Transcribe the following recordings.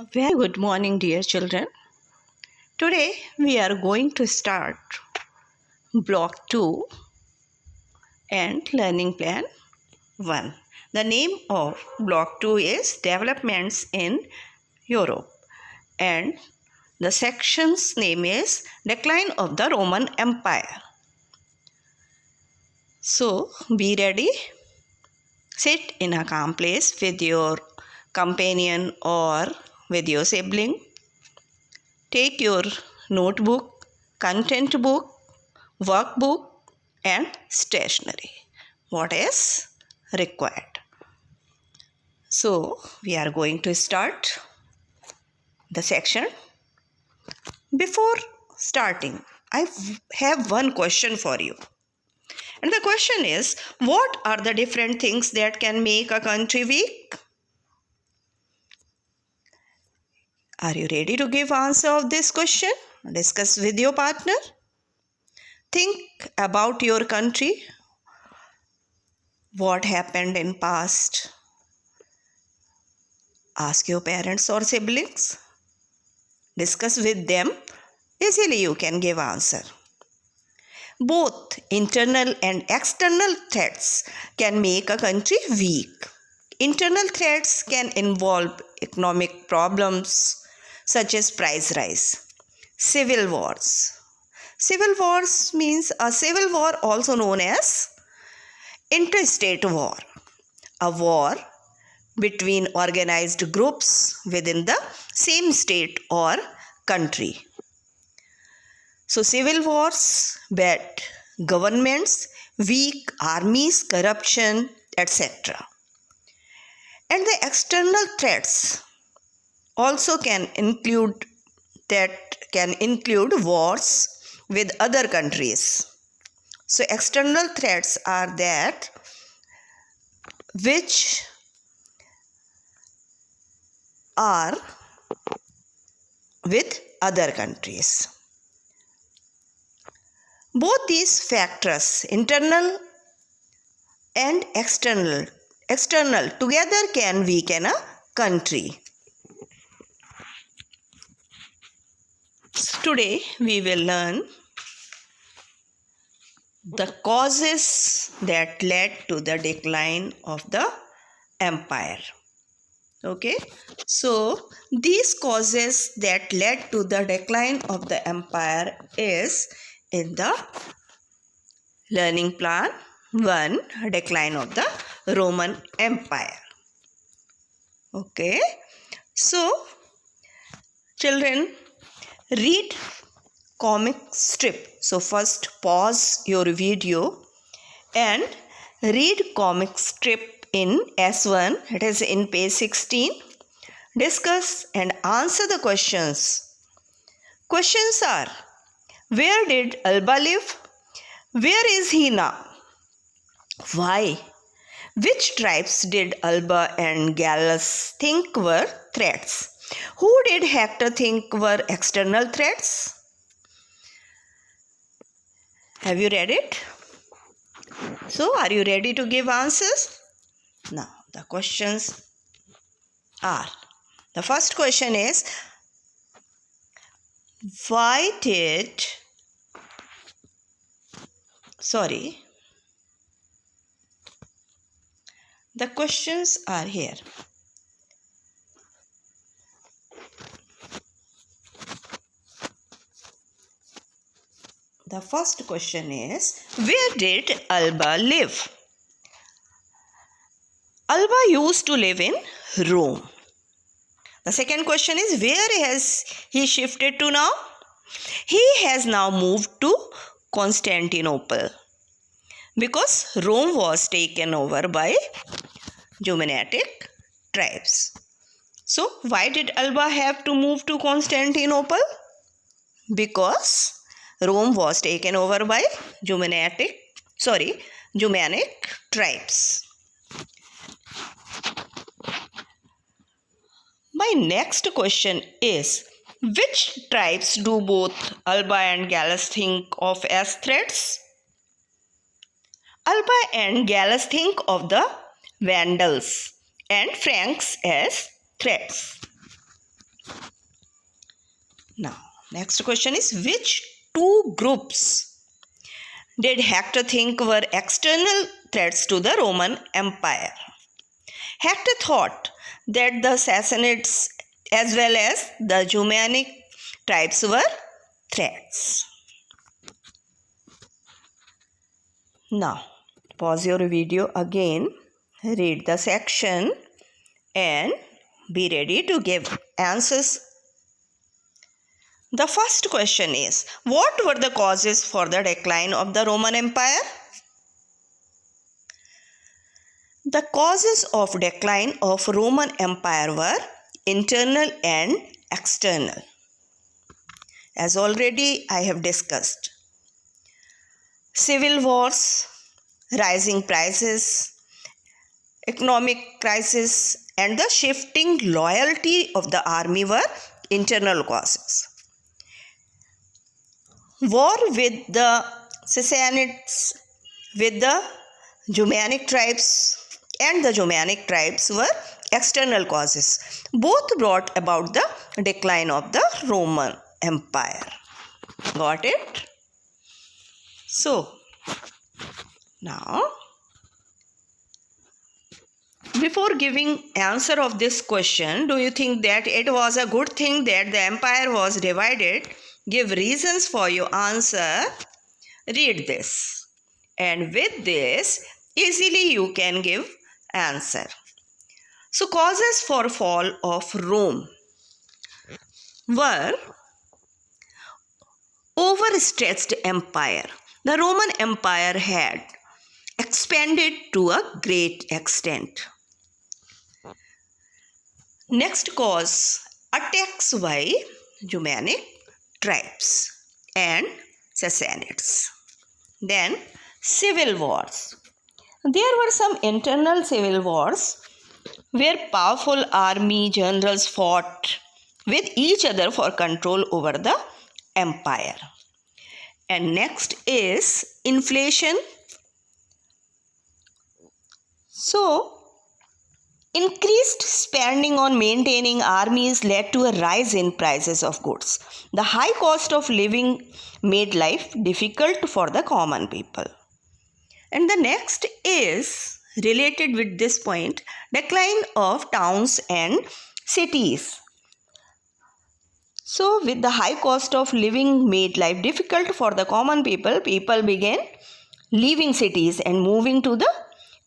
Very good morning, dear children. Today we are going to start Block 2 and Learning Plan 1. The name of Block 2 is Developments in Europe, and the section's name is Decline of the Roman Empire. So, be ready. Sit in a calm place with your companion or with your sibling. Take your notebook, content book, workbook and stationery. What is required? So, we are going to start the section. Before starting, I have one question for you. And the question is, what are the different things that can make a country weak? Are you ready to give answer of this question? Discuss with your partner. Think about your country. What happened in past? Ask your parents or siblings. Discuss with them. Easily you can give answer. Both internal and external threats can make a country weak. Internal threats can involve economic problems such as price rise, civil wars. Civil wars means a civil war also known as interstate war, a war between organized groups within the same state or country. So, civil wars, bad governments, weak armies, corruption, etc. And the external threats also can include wars with other countries. So, external threats are that which are with other countries. Both these factors, internal and external together can weaken a country. Today we will learn the causes that led to the decline of the empire. Okay, so these causes that led to the decline of the empire is in the learning plan 1, decline of the Roman Empire. Okay, so children, read comic strip. So first pause your video and read comic strip in S1. It is in page 16. Discuss and answer the questions. Questions are: where did Alba live? Where is he now? Why? Which tribes did Alba and Gallus think were threats? Who did Hector think were external threats? Have you read it? So, are you ready to give answers? Now, the questions are: the first question is, why did the questions are here. The first question is, where did Alba live? Alba used to live in Rome. The second question is, where has he shifted to now? He has now moved to Constantinople because Rome was taken over by Germanic tribes. So, why did Alba have to move to Constantinople? Because Rome was taken over by Germanic tribes. My next question is, which tribes do both Alba and Gallus think of as threats? Alba and Gallus think of the Vandals and Franks as threats. Now, next question is, which two groups did Hector think were external threats to the Roman Empire? Hector thought that the Sassanids as well as the Germanic tribes were threats. Now, pause your video again, read the section and be ready to give answers. The first question is, what were the causes for the decline of the Roman Empire? The causes of decline of Roman Empire were internal and external. As already I have discussed, civil wars, rising prices, economic crisis, and the shifting loyalty of the army were internal causes. War with the Sassanids, with the Germanic tribes, and the Germanic tribes were external causes. Both brought about the decline of the Roman Empire. Got it? So, now, before giving answer of this question, do you think that it was a good thing that the empire was divided? Give reasons for your answer. Read this. And with this, easily you can give answer. So, causes for fall of Rome were overstretched empire. The Roman Empire had expanded to a great extent. Next cause, attacks by Germanic tribes and Sassanids. Then civil wars. There were some internal civil wars where powerful army generals fought with each other for control over the empire. And next is inflation. So, increased spending on maintaining armies led to a rise in prices of goods. The high cost of living made life difficult for the common people. And the next is related with this point, decline of towns and cities. So, with the high cost of living made life difficult for the common people, people began leaving cities and moving to the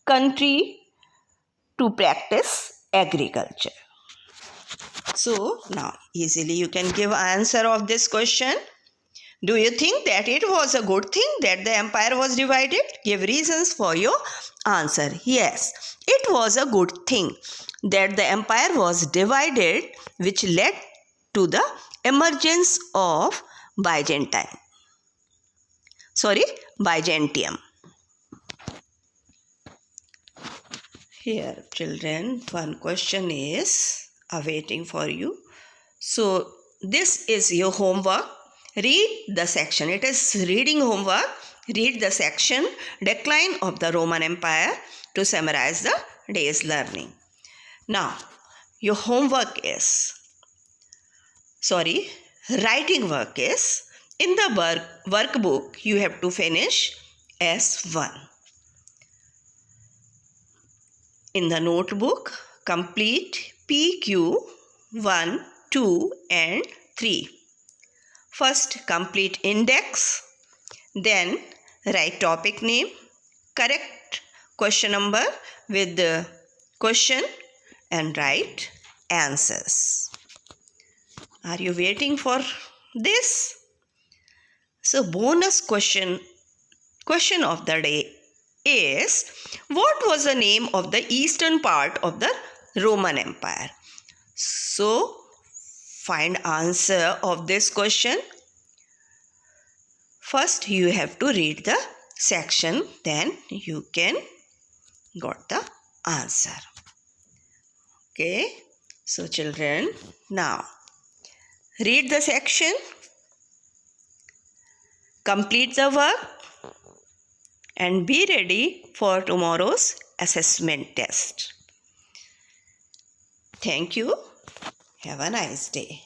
country to practice agriculture. So, now easily you can give answer of this question. Do you think that it was a good thing that the empire was divided? Give reasons for your answer. Yes, it was a good thing that the empire was divided, which led to the emergence of Byzantium. Here, children, one question is awaiting for you. So, this is your homework. Read the section. It is reading homework. Read the section Decline of the Roman Empire to summarize the day's learning. Now, your homework is, writing work is, in the workbook, you have to finish S1. In the notebook, complete PQ 1, 2 and 3. First, complete index. Then, write topic name. Correct question number with the question and write answers. Are you waiting for this? So, bonus question of the day is, what was the name of the eastern part of the Roman Empire? So, find answer of this question. First, you have to read the section, then you can got the answer. Okay, so children, now read the section, complete the work, and be ready for tomorrow's assessment test. Thank you. Have a nice day.